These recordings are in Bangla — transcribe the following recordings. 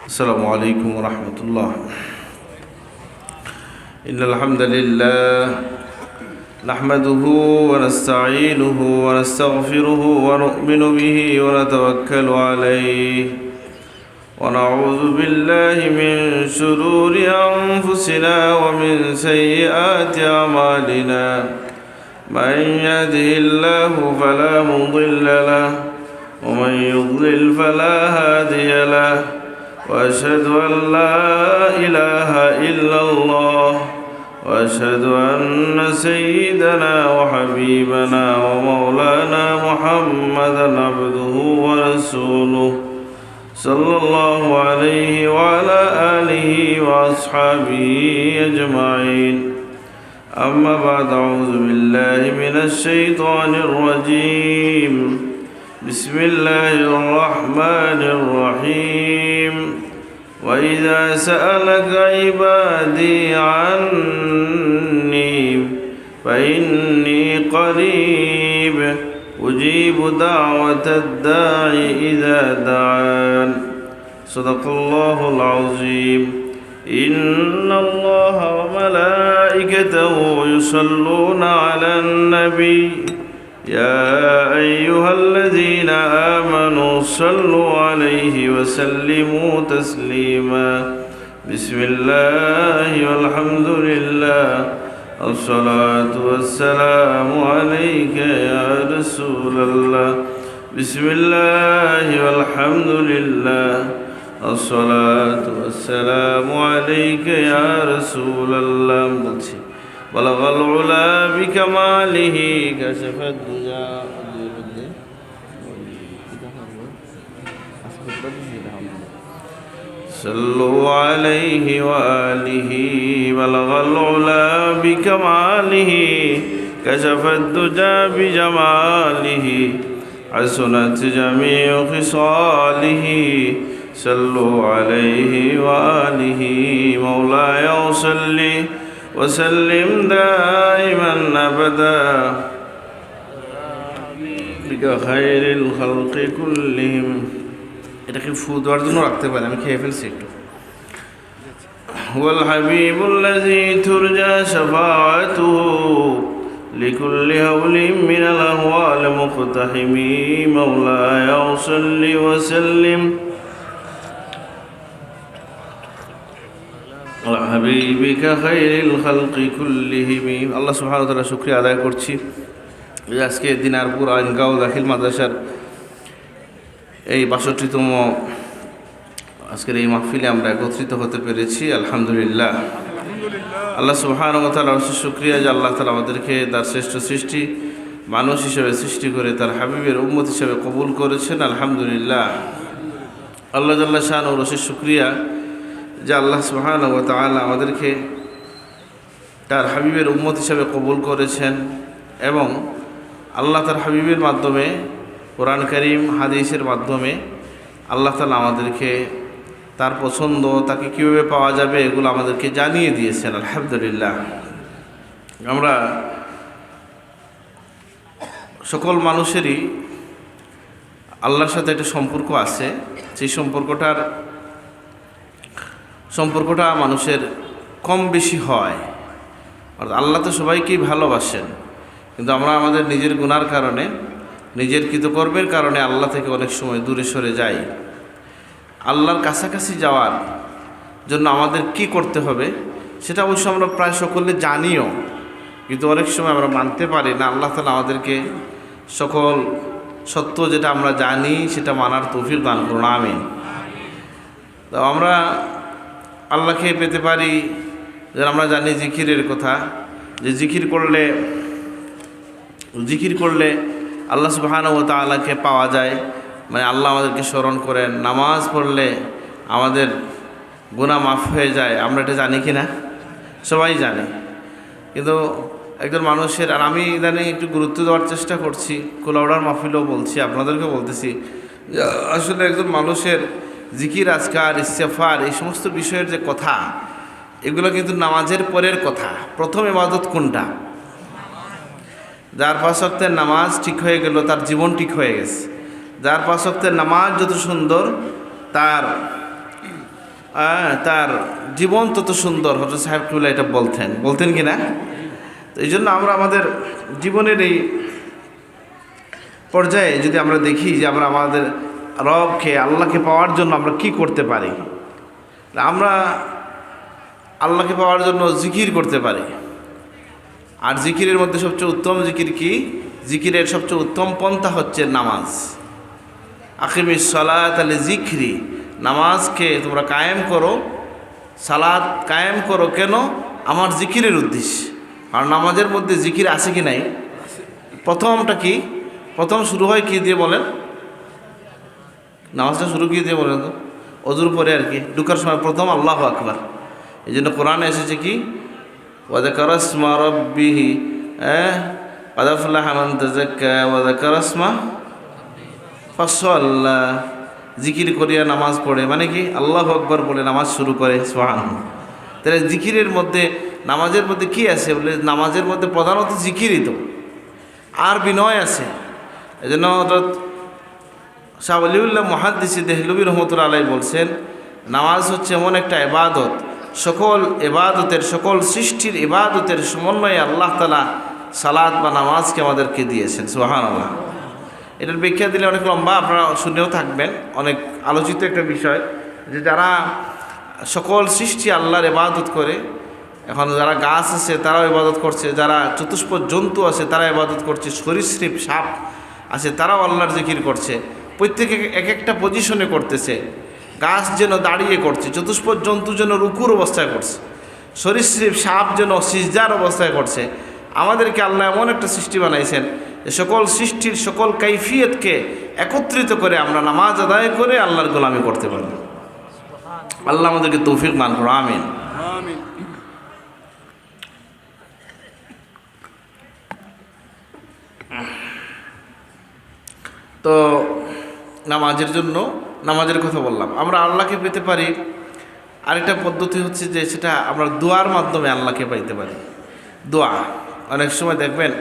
السلام عليكم ورحمة الله. إن الحمد لله نحمده ونستعينه ونستغفره ونؤمن به ونتوكل عليه ونعوذ بالله من شرور أنفسنا ومن سيئات أعمالنا. من يهده الله فلا مضل له ومن يضلل فلا هادي له، وأشهد أن لا إله إلا الله، وأشهد أن سيدنا وحبيبنا ومولانا محمدا عبده ورسوله صلى الله عليه وعلى آله وأصحابه أجمعين. أما بعد، أعوذ بالله من الشيطان الرجيم. بسم الله الرحمن الرحيم. وإذا سألك عبادي عني فإني قريب أجيب دعوة الداعي إذا دعان. صدق الله العظيم. إن الله وملائكته يصلون على النبي يا أيها الذين آمنوا صلوا عليه وسلموا تسليما. بسم الله والحمد لله، الصلاة والسلام عليك يا رسول الله. بسم الله والحمد لله، الصلاة والسلام عليك يا رسول الله. بلغ العلا بكماله كشف الدجى. صلوا عليه وآله. بلغ العلا بكماله كشف الدجى بجماله حسنت جميع خصاله. صلوا عليه وآله. مولاي صلِّ وسلم دائما أبدا بك خير الخلق كلهم. এটাকে ফু দেওয়ার জন্য রাখতে পারি, আমি খেয়ে ফেলছি একটু। هو الحبيب الذي ترجى شفاعته لكل هول من الأهوال مقتحم. مولاي صل وسلم হাবিবিকা খায়রিল খালকি কুল্লিহিম। আল্লাহ সুবহানাহু ওয়া তাআলা শুকরিয়া আদায় করছি যে আজকে দিনারপুর আইনগাঁও দাখিল মাদ্রাসার এই ৬২তম আজকের এই মাহফিলে আমরা একত্রিত হতে পেরেছি। আলহামদুলিল্লাহ। আল্লাহ সুবহানাহু ওয়া তাআলার শুকরিয়া যে আল্লাহ তাআলা আমাদেরকে তার শ্রেষ্ঠ সৃষ্টি মানুষ হিসেবে সৃষ্টি করে তার হাবিবের উম্মত হিসেবে কবুল করেছেন। আলহামদুলিল্লাহ। আল্লাহ জাল্লা শানুর শুকরিয়া যে আল্লাহ সুবহানাহু ওয়া তাআলা আমাদেরকে তার হাবিবের উম্মত হিসেবে কবুল করেছেন এবং আল্লাহ তার হাবিবের মাধ্যমে কোরআন কারীম হাদিসের মাধ্যমে আল্লাহ তাআলা আমাদেরকে তার পছন্দ তাকে কীভাবে পাওয়া যাবে এগুলো আমাদেরকে জানিয়ে দিয়েছেন। আলহামদুলিল্লাহ। আমরা সকল মানুষেরই আল্লাহর সাথে একটা সম্পর্ক আছে। সেই সম্পর্কটা মানুষের কম বেশি হয়। অর্থাৎ আল্লাহ তো সবাইকেই ভালোবাসেন, কিন্তু আমরা আমাদের নিজের গুনার কারণে নিজের কৃতকর্মের কারণে আল্লাহ থেকে অনেক সময় দূরে সরে যাই। আল্লাহর কাছাকাছি যাওয়ার জন্য আমাদের কি করতে হবে সেটা অবশ্য আমরা প্রায় সকলে জানিও, কিন্তু অনেক সময় আমরা মানতে পারি না। আল্লাহ তাআলা আমাদেরকে সকল সত্য যেটা আমরা জানি সেটা মানার তৌফিক দান করুন, আমিন। তো আমরা আল্লাহকে পেতে পারি যে আমরা জানি জিকিরের কথা, যে জিকির করলে আল্লাহ সুবহানাহু ওয়া তাআলাকে পাওয়া যায়, মানে আল্লাহ আমাদেরকে স্মরণ করেন। নামাজ পড়লে আমাদের গুনাহ মাফ হয়ে যায়। আমরা এটা জানি কি না? সবাই জানে, কিন্তু একজন মানুষের, আর আমি ইদানিং একটু গুরুত্ব দেওয়ার চেষ্টা করছি, কুলাউড়ার মাহফিলেও বলছি, আপনাদেরকে বলতেছি, আসলে একজন মানুষের জিকির আজকার ইস্তেগফার এই সমস্ত বিষয়ের যে কথা, এগুলো কিন্তু নামাজের পরের কথা। প্রথম ইবাদত কোনটা? যার ৫ ওয়াক্তের নামাজ ঠিক হয়ে গেল তার জীবন ঠিক হয়ে গেছে। যার ৫ ওয়াক্তের নামাজ যত সুন্দর তার তার জীবন তত সুন্দর। হযরত সাহেব কিবলা এটা বলতেন কি না? তো এই জন্য আমরা আমাদের জীবনের এই পর্যায়ে যদি আমরা দেখি যে আমরা আমাদের রবকে, আল্লাহকে পাওয়ার জন্য আমরা কি করতে পারি, আমরা আল্লাহকে পাওয়ার জন্য জিকির করতে পারি। আর জিকিরের মধ্যে সবচেয়ে উত্তম জিকির কি? জিকিরের সবচেয়ে উত্তম পন্থা হচ্ছে নামাজ। আকিমিস সালাত লিযিকরি, নামাজকে তোমরা কায়েম করো, সালাত কায়েম করো। কেন? আমার জিকিরের উদ্দেশ্যে। আর নামাজের মধ্যে জিকির আছে কি নাই? প্রথমটা কি? প্রথম শুরু হয় কি দিয়ে বলেন? নামাজটা শুরু কি দিয়ে বলেন তো? অজুর পরে আর কি, ঢুকার সময় প্রথম আল্লাহু আকবার। এই জন্য কোরআনে এসেছে কি? ওয়াযাকারা ইসমা রাব্বিহি, ক্বাদ আফলাহা মান তাযাক্কা ওয়াযাকারা ইসমা ফাসাল্লা। জিকির করিয়া নামাজ পড়ে, মানে কি? আল্লাহু আকবার বলে নামাজ শুরু করে। সুবহানাল্লাহ। তাহলে জিকিরের মধ্যে, নামাজের মধ্যে কি আছে? বলে নামাজের মধ্যে প্রধানত জিকিরই তো, আর বিনয় আছে। এই জন্য শাহ ওলিউল্লাহ মুহাদ্দিস দেহলভী রহমতুল্লাহ আলাইহি বলছেন, নামাজ হচ্ছে এমন একটা ইবাদত, সকল ইবাদতের, সকল সৃষ্টির ইবাদতের সমন্বয়ে আল্লাহ তাআলা সালাত বা নামাজকে আমাদেরকে দিয়েছেন। সুবহানাল্লাহ। এটার ব্যাখ্যা দিলে অনেক লম্বা, আপনারা শুনেও থাকবেন। অনেক আলোচিত একটা বিষয় যে যারা সকল সৃষ্টি আল্লাহর ইবাদত করে, এখন যারা গাছ আছে তারাও ইবাদত করছে, যারা চতুষ্পদ জন্তু আছে তারা ইবাদত করছে, সরীসৃপ সাপ আছে তারাও আল্লাহর জিকির করছে। প্রত্যেকে এক একটা পজিশনে করতেছে। গাছ যেন দাঁড়িয়ে করছে, চতুষ্পদ জন্তু যেন রুকুর অবস্থায় করছে, সরীসৃপ সাপ যেন সিজদার অবস্থায় করছে। আমাদেরকে আল্লাহ এমন একটা সৃষ্টি বানাইছেন যে সকল সৃষ্টির সকল কাইফিয়তকে একত্রিত করে আমরা নামাজ আদায় করে আল্লাহর গোলামি করতে পারি। আল্লাহ আমাদেরকে তৌফিক দান করো, আমিন। তো নামাজের জন্য, নামাজের কথা বললাম। আমরা আল্লাহকে পেতে পারি আরেকটা পদ্ধতি হচ্ছে যে সেটা আমরা দোয়ার মাধ্যমে আল্লাহকে পাইতে পারি। দোয়া, অনেক সময় দেখবেন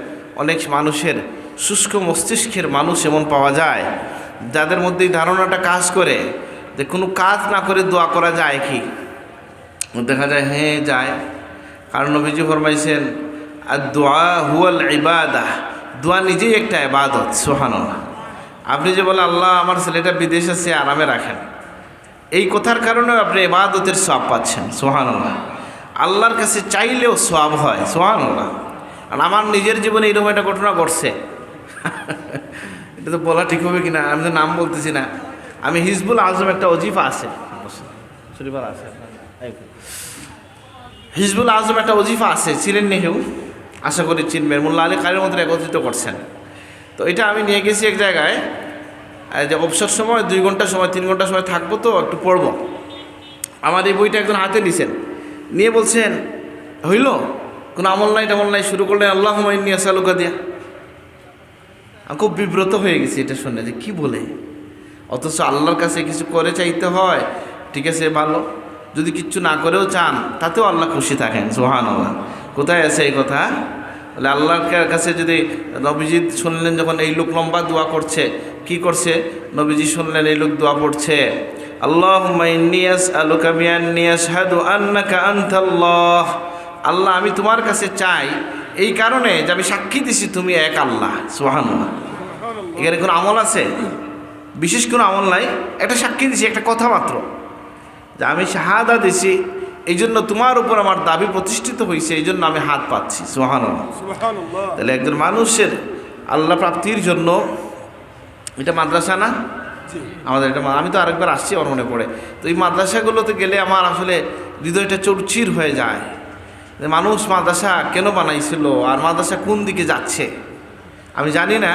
অনেক মানুষের শুষ্ক মস্তিষ্কের মানুষ এমন পাওয়া যায় যাদের মধ্যে এই ধারণাটা কাজ করে যে কোনো কাজ না করে দোয়া করা যায় কি? দেখা যায় হ্যাঁ যায়। কারণ নবীজি ফরমাইছেন আর দোয়া হুয়াল ইবাদাহ, দোয়া নিজেই একটা ইবাদত। সুবহানাল্লাহ। আপনি যে বলেন আল্লাহ আমার ছেলেটা বিদেশ আছে আরামে রাখেন, এই কথার কারণেও আপনি ইবাদতের সওয়াব পাচ্ছেন। সুবহানাল্লাহ। আল্লাহর কাছে চাইলেও সওয়াব হয়। সুবহানাল্লাহ। আর আমার নিজের জীবনে এরকম একটা ঘটনা ঘটছে, এটা তো বলা ঠিক হবে কিনা, আমি তো নাম বলতেছি না। আমি হিজবুল আজম একটা ওজিফা আছে, হিজবুল আজম একটা ওজিফা আছে, চিনেন নি কেউ? আশা করি চিনবেন। মোল্লা আলী কারির মধ্যে একত্রিত করছেন। তো এটা আমি নিয়ে গেছি এক জায়গায়, যে অবসর সময় 2 ঘন্টা সময় 3 ঘন্টা সময় থাকবো, তো একটু পড়বো। আমার এই বইটা একজন হাতে নিছেন, নিয়ে বলছেন হইল কোনো আমল নাই টামল নাই, শুরু করলেন আল্লাহুম্মা ইন্নী আসআলুকা দিয়া। আমি খুব বিব্রত হয়ে গেছি এটা শুনে যে কি বলে, অথচ আল্লাহর কাছে কিছু করে চাইতে হয়। ঠিক আছে, ভালো। যদি কিচ্ছু না করেও চান তাতেও আল্লাহ খুশি থাকেন। সুবহানাল্লাহ। কোথায় আছে এই কথা? বলে আল্লাহর কাছে যদি নবীজি শুনলেন যখন এই লোক লম্বা দোয়া করছে, কি করছে? নবীজি শুনলেন এই লোক দোয়া পড়ছে আল্লাহুম্মা ইন্নী আসআলুকা বিআন্নী আশহাদু আন্নাকা আনতাল্লাহ। আল্লাহ আমি তোমার কাছে চাই এই কারণে যে আমি সাক্ষী দিছি তুমি এক আল্লাহ। সুবহানাল্লাহ। এখানে কোনো আমল আছে? বিশেষ কোনো আমল নাই, একটা সাক্ষী দিছি, একটা কথা মাত্র, যে আমি শাহাদা দিছি, এই জন্য তোমার উপর আমার দাবি প্রতিষ্ঠিত হয়েছে, এই জন্য আমি হাত পাচ্ছি। সুবহানাল্লাহ। তাহলে একজন মানুষের আল্লাহ প্রাপ্তির জন্য, এটা মাদ্রাসা না আমাদের, এটা আমি তো আরেকবার আসছি আমার মনে পড়ে। তো এই মাদ্রাসাগুলোতে গেলে আমার আসলে হৃদয়টা চৌচির হয়ে যায়। মানুষ মাদ্রাসা কেন বানাইছিল আর মাদ্রাসা কোন দিকে যাচ্ছে আমি জানি না।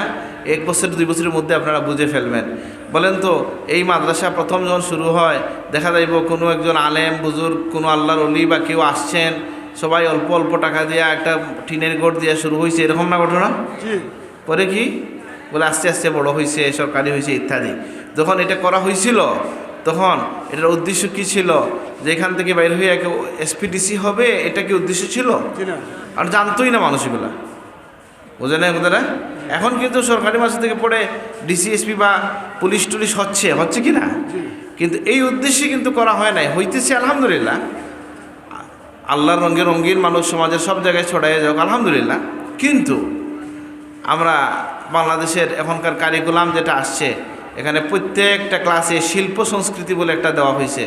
1 বছর 2 বছরের মধ্যে আপনারা বুঝে ফেলবেন। বলেন তো, এই মাদ্রাসা প্রথম যখন শুরু হয় দেখা যাইব কোনো একজন আলেম বুজুর্গ, কোনো আল্লাহর ওলি বা কেউ আসছেন, সবাই অল্প অল্প টাকা দিয়ে একটা টিনের ঘর দিয়ে শুরু হয়েছে, এরকম না ঘটনা? পরে কি বলে আস্তে আস্তে বড় হয়েছে, সরকারি হয়েছে ইত্যাদি। যখন এটা করা হয়েছিল তখন এটার উদ্দেশ্য কি ছিল? যে এখান থেকে বাইরে হয়ে কেউ এসপিডিসি হবে, এটা কি উদ্দেশ্য ছিল? আর জানতোই না মানুষগুলা, বুঝে না কথাটা? এখন কিন্তু সরকারি মাসে থেকে পড়ে ডিসিএসপি বা পুলিশ টুলিশ হচ্ছে কি না? কিন্তু এই উদ্দেশ্যে কিন্তু করা হয় নাই, হইতেছে আলহামদুলিল্লাহ। আল্লাহর রঙে রঙিন মানুষ সমাজের সব জায়গায় ছড়াইয়ে যাক আলহামদুলিল্লাহ। কিন্তু আমরা বাংলাদেশের এখনকার কারিকুলাম যেটা আসছে, এখানে প্রত্যেকটা ক্লাসে শিল্প সংস্কৃতি বলে একটা দেওয়া হয়েছে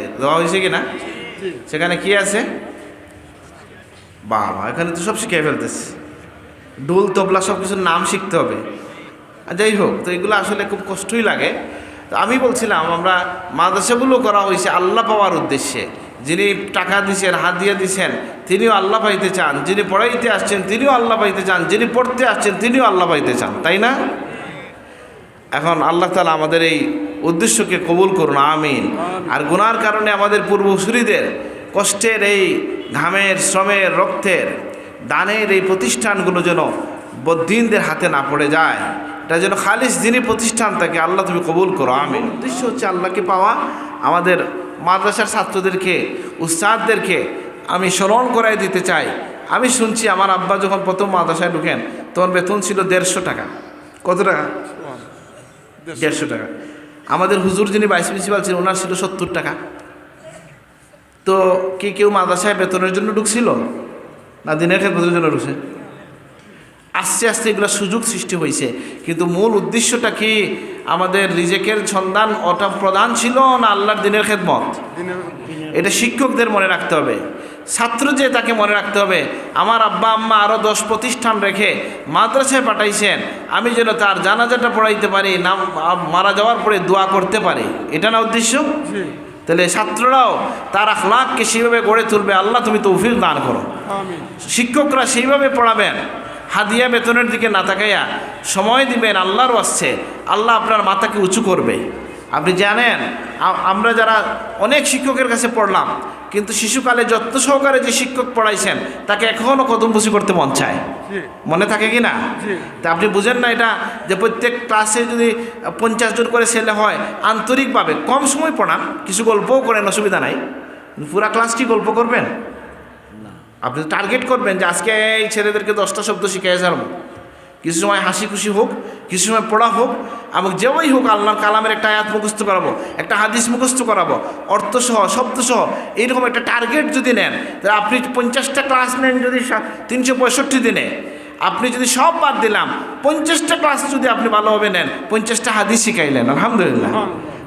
কি না? সেখানে কি আছে? বাবা, এখানে তো সব শিখিয়ে ফেলতেছে, ঢোল তবলা সব কিছুর নাম শিখতে হবে। যাই হোক, তো এগুলো আসলে খুব কষ্টই লাগে। তো আমি বলছিলাম, আমরা মাদ্রাসাগুলো করা হয়েছে আল্লাহ পাওয়ার উদ্দেশ্যে। যিনি টাকা দিছেন, হাদিয়া দিছেন, তিনিও আল্লাহ পাইতে চান। যিনি পড়াইতে আসছেন তিনিও আল্লাহ পাইতে চান। যিনি পড়তে আসছেন তিনিও আল্লাহ পাইতে চান, তাই না? এখন আল্লাহ তাআলা আমাদের এই উদ্দেশ্যকে কবুল করুন, আমিন। আর গুনার কারণে আমাদের পূর্বসূরীদের কষ্টের এই ঘামের, শ্রমের, রক্তের, দানের এই প্রতিষ্ঠানগুলো যেন বদ্দিনদের হাতে না পড়ে যায়, এটা যেন খালিস দিনী প্রতিষ্ঠান থাকে। আল্লাহ তুমি কবুল করো, আমিন। উদ্দেশ্য হচ্ছে আল্লাহকে পাওয়া। আমাদের মাদ্রাসার ছাত্রদেরকে, উস্তাদদেরকে আমি স্মরণ করাই দিতে চাই। আমি শুনছি আমার আব্বা যখন প্রথম মাদ্রাসায় ঢুকেন তখন বেতন ছিল 150 টাকা। কত টাকা? 150 টাকা। আমাদের হুজুর যিনি ভাইস প্রিন্সিপাল ছিলেন ওনার ছিল 70 টাকা। তো কি কেউ মাদ্রাসায় বেতনের জন্য ঢুকছিল না দিনের খেদমতের জন্য ঢুকছে? আস্তে আস্তে এগুলো সুযোগ সৃষ্টি হয়েছে, কিন্তু মূল উদ্দেশ্যটা কি? আমাদের রিজেকের সন্ধান ওটা প্রধান ছিল না আল্লাহর দিনের খেদমত? এটা শিক্ষকদের মনে রাখতে হবে, ছাত্র যে তাকে মনে রাখতে হবে। আমার আব্বা আম্মা আরও 10 প্রতিষ্ঠান রেখে মাদ্রাসায় পাঠাইছেন, আমি যেন তার জানাজাটা পড়াইতে পারি, নাম মারা যাওয়ার পরে দোয়া করতে পারি, এটা না উদ্দেশ্য? তাহলে ছাত্ররাও তার আখলাককে সেইভাবে গড়ে তুলবে। আল্লাহ তুমি তৌফিক দান করো। শিক্ষকরা সেইভাবে পড়াবেন, হাদিয়া বেতনের দিকে না তাকাইয়া সময় দিবেন আল্লাহর ওয়াস্তে। আল্লাহ আপনার মাথাকে উঁচু করবে। আপনি জানেন, আমরা যারা অনেক শিক্ষকের কাছে পড়লাম, কিন্তু শিশুকালে যত্ন সহকারে যে শিক্ষক পড়াইছেন তাকে এখনও কদমবুসি করতে মন চায়, মনে থাকে কি না? তা আপনি বুঝেন না এটা, যে প্রত্যেক ক্লাসে যদি 50 জন করে ছেলে হয়, আন্তরিকভাবে কম সময় পড়ান, কিছু গল্পও করেন, অসুবিধা নাই। পুরা ক্লাস কি গল্প করবেন? আপনি টার্গেট করবেন যে আজকে এই ছেলেদেরকে 10টা শব্দ শিখিয়ে যাবো। কিছু সময় হাসি খুশি হোক, কিছু সময় পড়া হোক, এবং যেভাবেই হোক আল্লাহর কালামের একটা আয়াত মুখস্থ করাবো, একটা হাদিস মুখস্থ করাবো, অর্থসহ শব্দসহ। এইরকম একটা টার্গেট যদি নেন, তাহলে আপনি 50টা ক্লাস নেন, যদি 365 দিনে আপনি যদি সব বাদ দিলাম, 50টা ক্লাস যদি আপনি ভালোভাবে নেন, 50টা হাদিস শিখাইলেন, আলহামদুলিল্লাহ।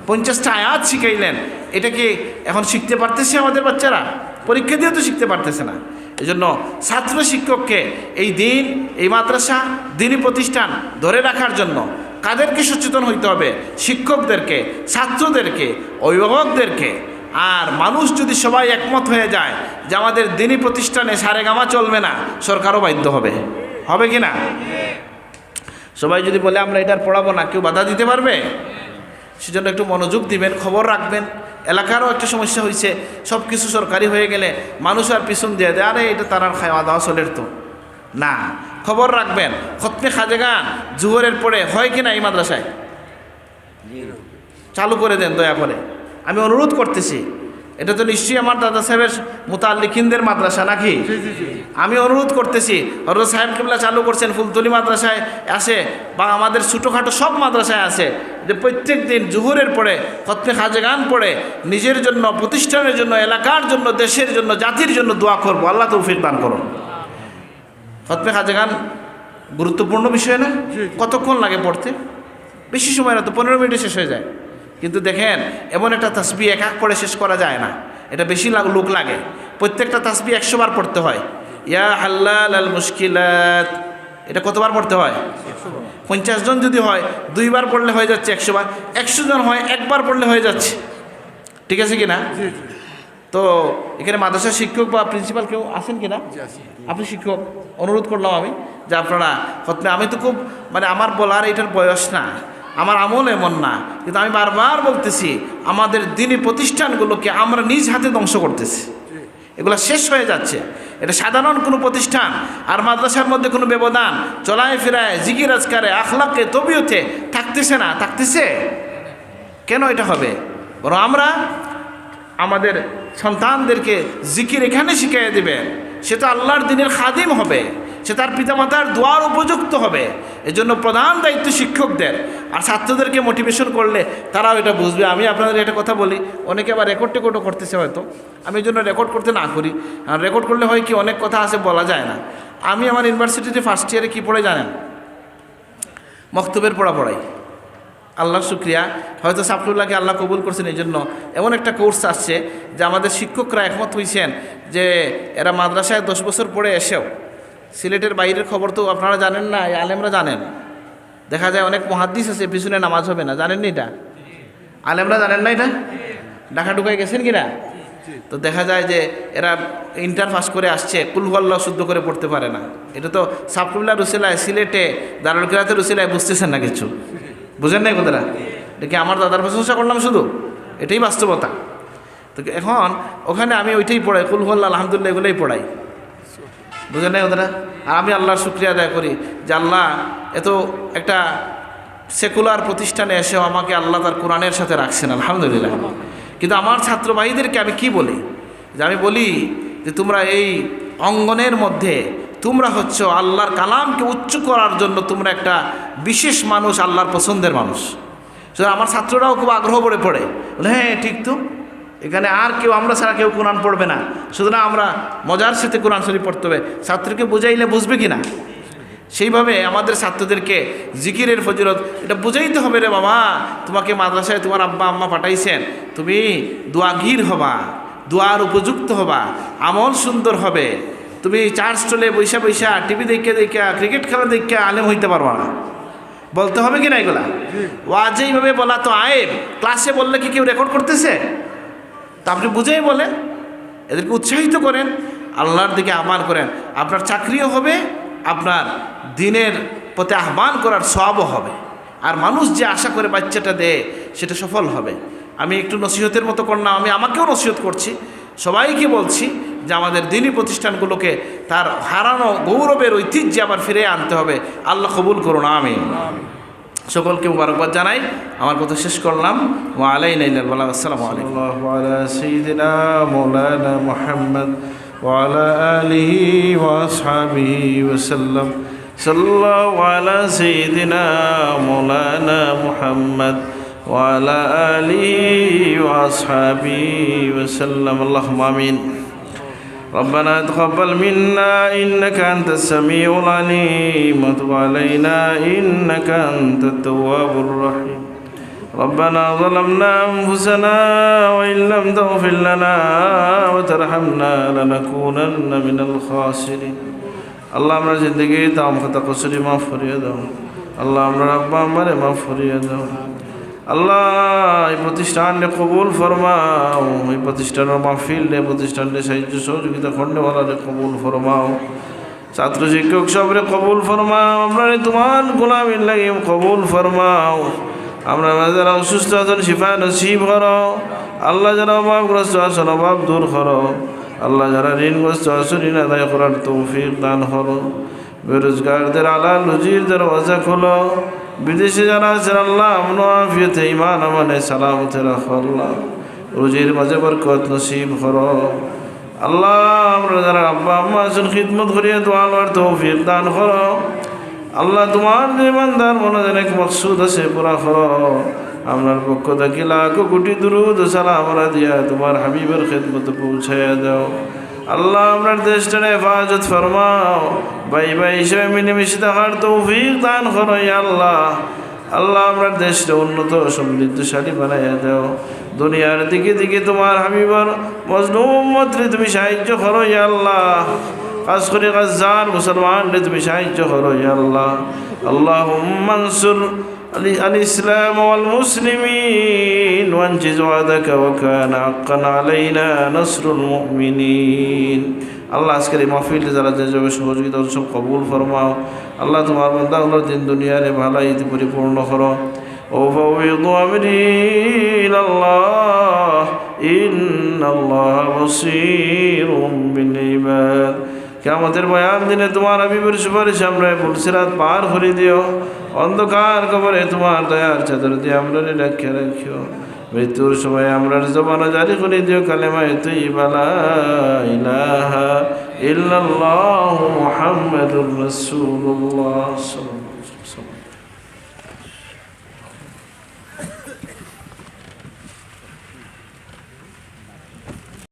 50টা আয়াত শিখাইলেন। এটা কি এখন শিখতে পারতেছে আমাদের বাচ্চারা? পরীক্ষা দিয়ে তো শিখতে পারতেছে না। এই জন্য ছাত্র শিক্ষককে এই দিন, এই মাদ্রাসা, দিনী প্রতিষ্ঠান ধরে রাখার জন্য কাদেরকে সচেতন হইতে হবে? শিক্ষকদেরকে, ছাত্রদেরকে, অভিভাবকদেরকে। আর মানুষ যদি সবাই একমত হয়ে যায় যে আমাদের দিনী প্রতিষ্ঠানে সারেগামা চলবে না, সরকারও বাধ্য হবে, হবে কি না? সবাই যদি বলে আমরা এটার পড়াবো না, কেউ বাধা দিতে পারবে? সেজন্য একটু মনোযোগ দিবেন, খবর রাখবেন। এলাকারও একটা সমস্যা হয়েছে, সব কিছু সরকারি হয়ে গেলে মানুষ আর পিছন দিয়ে দেয়, আরে এটা তার আর খাওয়া দাওয়া চলের তো না। খবর রাখবেন। খতমে খাজেগান জুহরের পরে হয় কি না এই মাদ্রাসায়? চালু করে দেন দয়া করে, আমি অনুরোধ করতেছি। এটা তো নিশ্চয়ই আমার দাদা সাহেবের মুতাল্লিকিনদের মাদ্রাসা নাকি? আমি অনুরোধ করতেছি, হযরত সাহেব কিবলা চালু করছেন, ফুলতলি মাদ্রাসায় আছে বা আমাদের ছোটোখাটো সব মাদ্রাসায় আছে, যে প্রত্যেক দিন জুহুরের পরে খতমে খাজেগান পড়ে নিজের জন্য, প্রতিষ্ঠানের জন্য, এলাকার জন্য, দেশের জন্য, জাতির জন্য দোয়া করবো। আল্লাহ তৌফিক দান করুন। খতমে খাজেগান গুরুত্বপূর্ণ বিষয় না? কতক্ষণ লাগে পড়তে? বেশি সময় না তো, 15 মিনিটে শেষ হয়ে যায়। কিন্তু দেখেন, এমন একটা তাসবিহ এক পড়ে শেষ করা যায় না, এটা বেশি লোক লাগে। প্রত্যেকটা তাসবিহ 100 বার পড়তে হয়। ইয়া হাল্লাল আল মুশকিলাত, এটা কতবার পড়তে হয়? 50 জন যদি হয় 2 বার পড়লে হয়ে যাচ্ছে 100 বার। 100 জন হয় 1 বার পড়লে হয়ে যাচ্ছে। ঠিক আছে কি না? তো এখানে মাদ্রাসার শিক্ষক বা প্রিন্সিপাল কেউ আছেন কি না? আপনি শিক্ষক, অনুরোধ করলাম আমি যে আপনারা খতমে, আমি তো খুব আমার বলার এটার বয়স না, আমার আমল এমন না, কিন্তু আমি বারবার বলতেছি আমাদের দিনী প্রতিষ্ঠানগুলোকে আমরা নিজ হাতে ধ্বংস করতেছি। এগুলো শেষ হয়ে যাচ্ছে। এটা সাধারণ কোনো প্রতিষ্ঠান আর মাদ্রাসার মধ্যে কোনো ব্যবধান, চলায় ফেরায়, জিকির আজকারে, আখলাকে, তবিয়তে থাকতেছে না। থাকতেছে কেন? এটা হবে বরং আমরা আমাদের সন্তানদেরকে জিকির এখানে শিখিয়ে দেবে, সে তো আল্লাহর দিনের খাদিম হবে। সে তার পিতামাতার দোয়ার উপযুক্ত হবে। এজন্য প্রধান দায়িত্ব শিক্ষকদের। আর ছাত্রদেরকে মোটিভেশন করলে তারাও এটা বুঝবে। আমি আপনাদের একটা কথা বলি, অনেকে আবার রেকর্ডও করতেছে হয়তো, আমি এই জন্য রেকর্ড করতে না করি। আর রেকর্ড করলে হয় কি, অনেক কথা আছে বলা যায় না। আমি আমার ইউনিভার্সিটিতে ফার্স্ট ইয়ারে কী পড়ে জানেন? মক্তবের পড়াই। আল্লাহর শুক্রিয়া, হয়তো সাফরুল্লাহকে আল্লাহ কবুল করছেন, এই জন্য এমন একটা কোর্স আসছে যে আমাদের শিক্ষকরা একমত হয়েছেন যে এরা মাদ্রাসায় 10 বছর পড়ে এসেও সিলেটের বাইরের খবর তো আপনারা জানেন না, এই আলেমরা জানেন। দেখা যায় অনেক মুহাদ্দিস আছে পিছনে নামাজ হবে না, জানেন না এটা? আলেমরা জানেন না এটা? ঢাকা ঢুকায় গেছেন কিনা? তো দেখা যায় যে এরা ইন্টার পাস করে আসছে, কুল হুয়াল্লাহ শুদ্ধ করে পড়তে পারে না। এটা তো সাফরুল্লাহ রুসিলায় সিলেটে দারুল কিরাতের রুসিলায় বুঝতেছেন না কিছু, বুঝেন নাই কথাটা? এটা কি আমার দাদার প্রশংসা করলাম শুধু? এটাই বাস্তবতা। তো এখন ওখানে আমি ওইটাই পড়াই, কুল হুয়াল্লাহ আলহামদুলিল্লাহ এগুলোই পড়াই, বুঝেন নাই কথাটা? আর আমি আল্লাহর শুকরিয়া আদায় করি যে আল্লাহ এত একটা সেকুলার প্রতিষ্ঠানে এসেও আমাকে আল্লাহ তার কোরআনের সাথে রাখছেন, আলহামদুলিল্লাহ। কিন্তু আমার ছাত্র ভাইদেরকে আমি কি বলি, যে আমি বলি যে তোমরা এই অঙ্গনের মধ্যে তোমরা হচ্ছ আল্লাহর কালামকে উচ্চ করার জন্য তোমরা একটা বিশেষ মানুষ, আল্লাহর পছন্দের মানুষ। সুতরাং আমার ছাত্ররাও খুব আগ্রহ করে পড়ে, বলে হ্যাঁ ঠিক তো, এখানে আর কেউ আমরা ছাড়া কেউ কোরআন পড়বে না, সুতরাং আমরা মজার সাথে কোরআন শরীফ পড়তে হবে। ছাত্রকে বুঝাইলে বুঝবে কি না? সেইভাবে আমাদের ছাত্রদেরকে জিকিরের ফজিলত এটা বুঝাইতে হবে। রে বাবা, তোমাকে মাদ্রাসায় তোমার আব্বা আম্মা পাঠাইছেন, তুমি দোয়াগির হবা, দোয়ার উপযুক্ত হবা, আমল সুন্দর হবে। তুমি চার্চ চলে বৈশা বৈশা টিভি দেখে ক্রিকেট খেলা দেখে আলেম হইতে পারবা না, বলতে হবে কি না? এগুলা ওয়াজে এইভাবে বলা তো আয়েব। ক্লাসে বললে কি কেউ রেকর্ড করতেছে? তা আপনি বুঝেই বলেন, এদেরকে উৎসাহিত করেন, আল্লাহর দিকে আহ্বান করেন। আপনার চাকরিও হবে, আপনার দিনের প্রতি আহ্বান করার সওয়াবও হবে, আর মানুষ যে আশা করে বাচ্চাটা দেয় সেটা সফল হবে। আমি একটু নসিহতের মতো করলাম, আমি আমাকেও নসিহত করছি, সবাইকে বলছি যে আমাদের দিনী প্রতিষ্ঠানগুলোকে তার হারানো গৌরবের ঐতিহ্যে আবার ফিরে আনতে হবে। আল্লাহ কবুল করুন, আমিন। সকলকে মুবারকবাদ জানাই, আমার কথা শেষ করলাম। ওয়া আলাইনা ইল্লাল বালাগ। আসসালামু আলাইকুম। আল্লাহু আলা সাইয়্যিদিনা মাওলানা মুহাম্মদ ওয়া আলা আলিহি ওয়া আসহাবিহি ওয়া সাল্লাম। সাল্লাল্লাহু আলা সাইয়্যিদিনা মাওলানা মুহাম্মদ ওয়া আলা আলিহি ওয়া আসহাবিহি ওয়া সাল্লাম। আল্লাহুম্মা আমিন। ربنا تقبل منا إنك أنت السميع العليم وتب علينا إنك أنت التواب الرحيم. ربنا ظلمنا أنفسنا وإن لم تغفر لنا وترحمنا لنكونن من الخاسرين. আল্লাহ আমরা জিন্দগি তাম খাতা কসুরি মাফ করিয়ে দাও। আল্লাহ আমরা আব্বা আম্মারে মাফ করিয়ে দাও। আল্লাহ এই প্রতিষ্ঠানকে কবুল ফরমাও, এই প্রতিষ্ঠানের মাহফিল রে, প্রতিষ্ঠানকে সাহায্য সহযোগিতা খণ্ডওয়ালারে কবুল ফরমাও, ছাত্র শিক্ষক সবরে কবুল ফরমাও। আমরা তোমার গোলামির লাগে কবুল ফরমাও। আমরা যারা অসুস্থ আছেন শিফা নসিব করো। আল্লাহ যারা অভাবগ্রস্ত আছেন অভাব দূর করো। আল্লাহ যারা ঋণগ্রস্ত আছেন ঋণ আদায় করার তৌফিক দান করো। বেরোজগারদের আলাল রুজির দরওয়াজা খোলো। বিদেশে যারা আছেন আল্লাহ আমন আফিয়তে ঈমান আমানে সালামতে রাখো। আল্লাহ রুজির মাঝে বরকত নসিব করো। আল্লাহ আমরা যারা আব্বা আম্মা আছেন খিদমত করিয়ে দোয়া লওয়ার তৌফিক দান করো। আল্লাহ তোমার যে বান্দার মনে অনেক মকসুদ আছে পুরা করো। আপনার পক্ষ থেকে লাখ কোটি দুরুদ সালাম আমরা দিয়া তোমার হাবিবের খিদমতে পৌঁছাইয়া দাও। আল্লাহ আপনার দেশটার হেফাজত ফরমাও। ভাই ভাই হিসেবে মিলেমিশে থাকার তৌফিক দান করো আল্লাহ। আল্লাহ আপনার দেশটা উন্নত সমৃদ্ধশালী বানাইয়া দাও। দুনিয়ার দিকে দিকে তোমার হাবিবর মজলুম উম্মতরে তুমি সাহায্য করো আল্লাহ। খাস করে গাজ্জার মুসলমানরে তুমি সাহায্য করো আল্লাহ। আল্লাহুম্মা আনসুর الإسلام والمسلمين وانجز وعدك وكان حقا علينا نصر المؤمنين. আল্লাহ আজকের এই মাহফিলটি যারা যেভাবে সহযোগিতা সব কবুল ফরমাও। আল্লাহ তোমার বান্দাগুলোর দিন দুনিয়ারে ভালাই পরিপূর্ণ করো। وفوض أمري إلى الله إن الله بصير بالعباد. কিয়ামতের বয়ান দিনে তোমার হাবিবের সুপারিশ আমরা পুলসিরাত পার করে দিও। অন্ধকার কবরে তোমার দয়ার চাদর দিয়ে আমরা রাখিয়া রাখিও। মৃত্যুর সময় আমরার জবানে জারি করে দিও কালেমায়ে তাইয়্যিবা লা ইলাহা ইল্লাল্লাহু মুহাম্মাদুর রাসূলুল্লাহ।